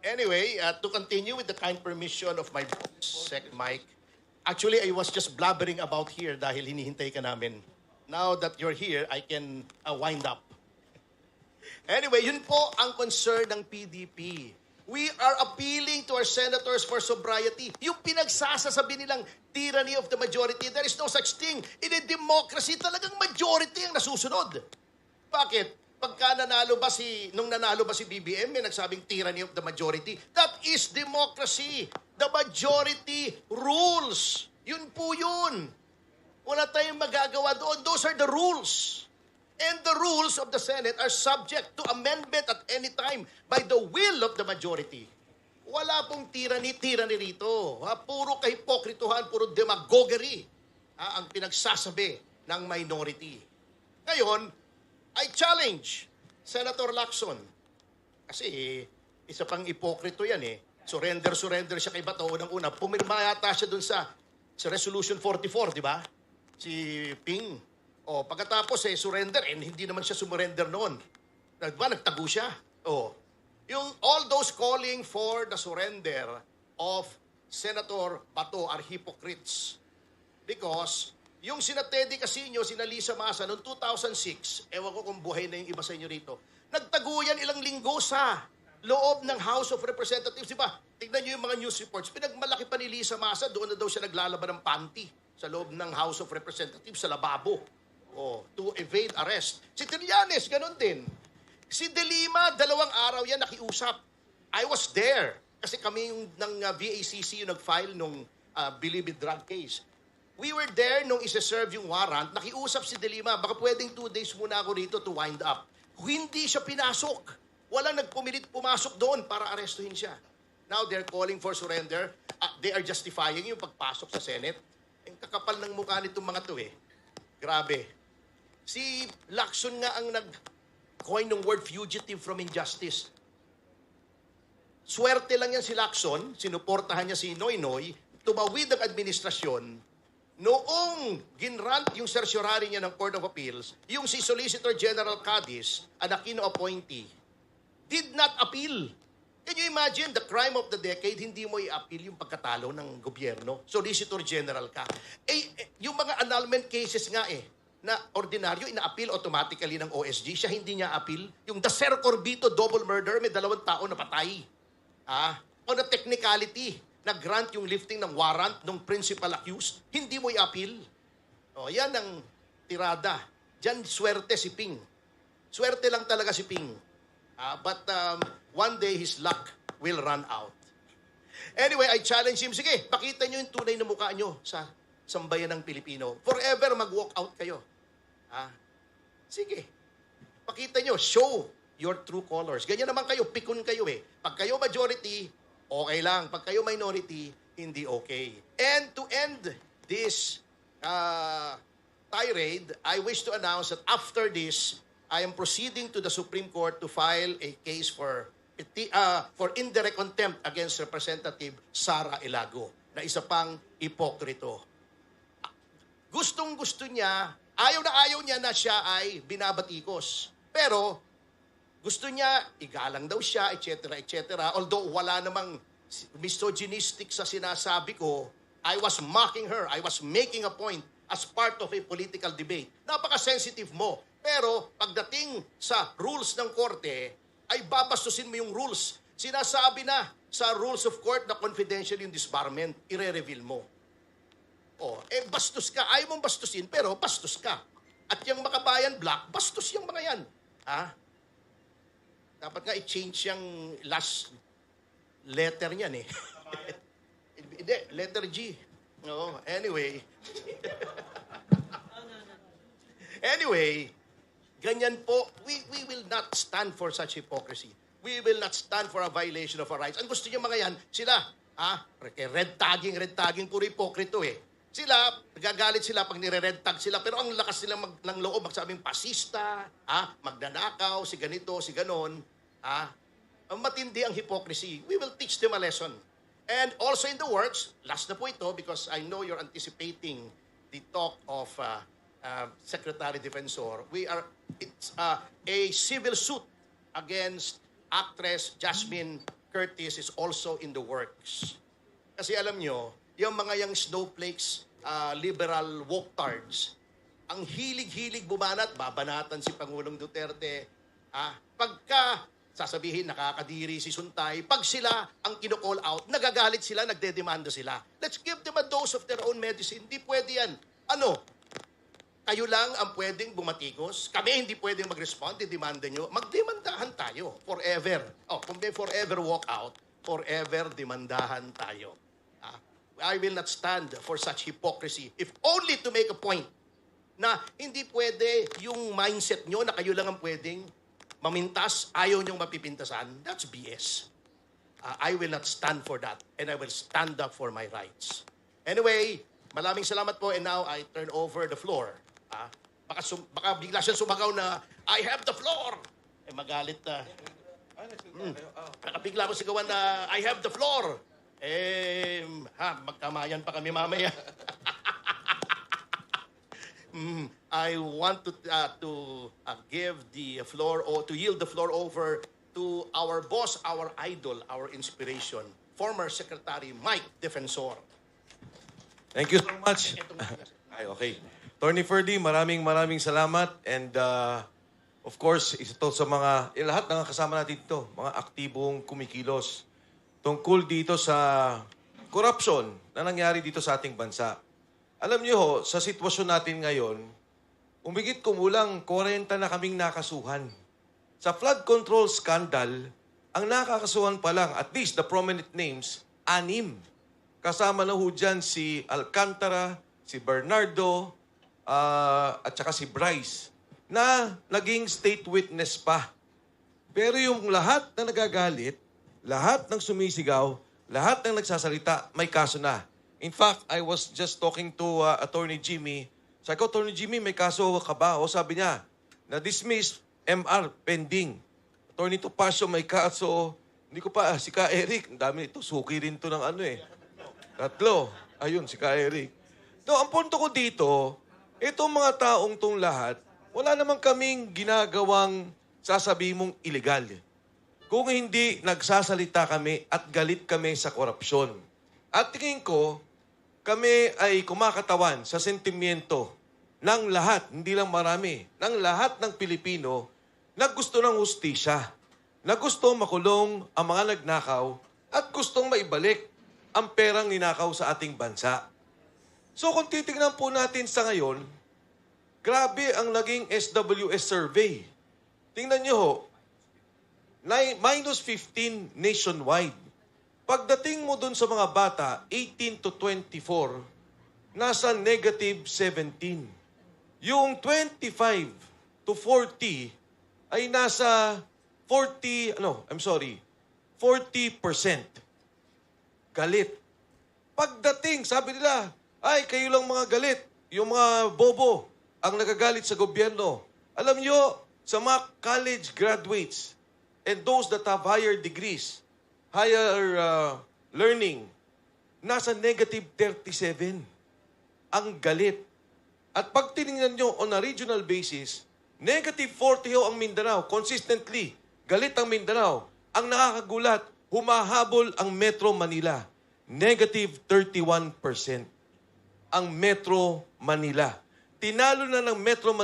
Anyway, to continue with the kind permission of my boss, Sec Mike, actually, I was just blabbering about here dahil hinihintay ka namin. Now that you're here, I can wind up. Anyway, yun po ang concern ng PDP. We are appealing to our senators for sobriety. Yung pinagsasasabi nilang tyranny of the majority, there is no such thing. In a democracy, talagang majority ang nasusunod. Bakit? Nung nanalo ba si BBM, may nagsabing tyranny of the majority. That is democracy. The majority rules. Yun po yun. Wala tayong magagawa doon. Those are the rules. And the rules of the Senate are subject to amendment at any time by the will of the majority. Wala pong tyranny rito. Puro kahipokrituhan, puro demagoguery ang pinagsasabi ng minority. Ngayon, I challenge Senator Lacson. Kasi isa pang ipokrito yan eh. Surrender siya kay Bato. Unang-una, pumirma yata siya dun sa Resolution 44, di ba? Si Ping. Pagkatapos surrender, hindi naman siya sumurrender noon. Nagtago siya. All those calling for the surrender of Senator Bato are hypocrites. Because yung sina Teddy Casino, sina Lisa Masa, noong 2006, ewan ko kung buhay na yung iba sa inyo rito, nagtago yan ilang linggo sa loob ng House of Representatives. Diba? Tignan nyo yung mga news reports. Pinagmalaki pa ni Lisa Masa, doon na daw siya naglalaban ng panty sa loob ng House of Representatives, sa lababo. To evade arrest. Si Trillanes, ganun din. Si De Lima, 2 araw yan nakiusap. I was there. Kasi kami yung ng VACC yung nag-file nung Believe It Drug case. We were there nung isa-serve yung warrant. Nakiusap si De Lima, baka pwedeng 2 days muna ako rito to wind up. Hindi siya pinasok. Walang nagpumilit pumasok doon para arestuhin siya. Now they're calling for surrender. They are justifying yung pagpasok sa Senate. Ang kakapal ng mukha nitong mga to eh. Grabe. Si Lacson nga ang nag-coin ng word fugitive from injustice. Swerte lang yan si Lacson, sinuportahan niya si Noynoy, tumawid ang administrasyon, noong ginrant yung certiorari niya ng Court of Appeals, yung si Solicitor General Cadiz, an Aquino appointee, did not appeal. Can you imagine, the crime of the decade, hindi mo i-appeal yung pagkatalo ng gobyerno? Solicitor General ka. Yung mga annulment cases nga na ordinaryo, ina-appeal automatically ng OSG. Siya hindi niya appeal. Yung Dacer Corbito double murder, may 2 tao na patay. On a technicality, nag-grant yung lifting ng warrant ng principal accused, hindi mo i-appeal. Yan ang tirada. Diyan, swerte si Ping. Swerte lang talaga si Ping. But one day, his luck will run out. Anyway, I challenge him. Sige, pakita nyo yung tunay na mukha nyo sa sambayan ng Pilipino. Forever mag-walk out kayo. Sige. Pakita nyo. Show your true colors. Ganyan naman kayo. Pikon kayo eh. Pag kayo majority, okay lang. Pag kayo minority, hindi okay. And to end this tirade, I wish to announce that after this, I am proceeding to the Supreme Court to file a case for indirect contempt against Representative Sara Ilago, na isa pang ipokrito. Gustong-gusto niya, ayaw niya na siya ay binabatikos. Pero, gusto niya, igalang daw siya, etc., etc. Although wala namang misogynistic sa sinasabi ko, I was mocking her. I was making a point as part of a political debate. Napaka-sensitive mo. Pero, pagdating sa rules ng korte, ay babastusin mo yung rules. Sinasabi na sa rules of court na confidential yung disbarment, ire-reveal mo. Bastos ka. Ayaw mong bastusin, pero bastos ka. At yung Makabayan Black, bastos yung mga yan. Dapat nga i-change yung last letter niyan eh. Hindi, letter G. Anyway. Anyway, ganyan po, we will not stand for such hypocrisy. We will not stand for a violation of our rights. Ang gusto niyo mga yan, sila, red tagging, puro hipokrito eh. Sila, nagagalit sila pag nire-red tag sila, pero ang lakas nila ng loob, magsabing pasista, magnanakaw, si ganito, si ganon. Ang matindi ang hypocrisy. We will teach them a lesson. And also in the works, last na po ito, because I know you're anticipating the talk of Secretary Defensor, it's a civil suit against actress Jasmine Curtis is also in the works. Kasi alam nyo, yung mga yung snowflakes, liberal walktards, ang hilig-hilig bumanat, babanatan si Pangulong Duterte. Pagka sasabihin nakakadiri si Suntay, pag sila ang kino-call out, nagagalit sila, nagdedemanda sila. Let's give them a dose of their own medicine. Hindi pwede yan. Kayo lang ang pwedeng bumatikos. Kami hindi pwedeng mag-respond, didemanda nyo. Magdemandahan tayo. Forever. Kung may forever walkout, forever demandahan tayo. I will not stand for such hypocrisy. If only to make a point na hindi pwede yung mindset nyo na kayo lang ang pwedeng mamintas, ayaw nyong mapipintasan. That's BS. I will not stand for that. And I will stand up for my rights. Anyway, maraming salamat po. And now I turn over the floor. Baka bigla siya sumagaw na, I have the floor! Magalit na. Baka bigla ko sigawan na, I have the floor! Magkamayan pa kami mamaya. I want to give the floor or to yield the floor over to our boss, our idol, our inspiration, former Secretary Mike Defensor. Thank you so much. Okay. Attorney Ferdy, maraming salamat. And of course, ito sa mga, lahat ng kasama natin dito, mga aktibong kumikilos tungkol dito sa corruption na nangyari dito sa ating bansa. Alam niyo ho, sa sitwasyon natin ngayon, umigit kumulang 40 na kaming nakasuhan. Sa flood control scandal, ang nakakasuhan pa lang, at least the prominent names, 6. Kasama na ho dyan si Alcantara, si Bernardo, at saka si Bryce, na naging state witness pa. Pero yung lahat na nagagalit, lahat ng sumisigaw, lahat ng nagsasalita, may kaso na. In fact, I was just talking to Attorney Jimmy. Sabi ko, Attorney Jimmy, may kaso ka ba? O sabi niya, na-dismiss, MR, pending. Attorney Topacio, may kaso. Hindi ko pa, si Ka Eric, ang dami ito, suki rin to ng 3. Ayun, si Ka Eric. No, ang punto ko dito, itong mga taong tong lahat, wala naman kaming ginagawang sasabihin mong illegal. Kung hindi nagsasalita kami at galit kami sa korupsyon. At tingin ko, kami ay kumakatawan sa sentimiento ng lahat, hindi lang marami, ng lahat ng Pilipino na gusto ng hustisya, na gusto makulong ang mga nagnakaw at gustong maibalik ang perang ninakaw sa ating bansa. So kung titignan po natin sa ngayon, grabe ang naging SWS survey. Tingnan nyo ho, -15 nationwide. Pagdating mo dun sa mga bata, 18 to 24, nasa -17. Yung 25 to 40 ay nasa 40% galit. Pagdating, sabi nila, ay, kayo lang mga galit. Yung mga bobo ang nagagalit sa gobyerno. Alam nyo, sa mga college graduates and those that have higher degrees, higher learning, nasa -37 ang galit. At pag tinignan nyo on a regional basis, -40 ho ang Mindanao. Consistently, galit ang Mindanao. Ang nakakagulat, humahabol ang Metro Manila. -31% ang Metro Manila. Tinalo na ng Metro Manila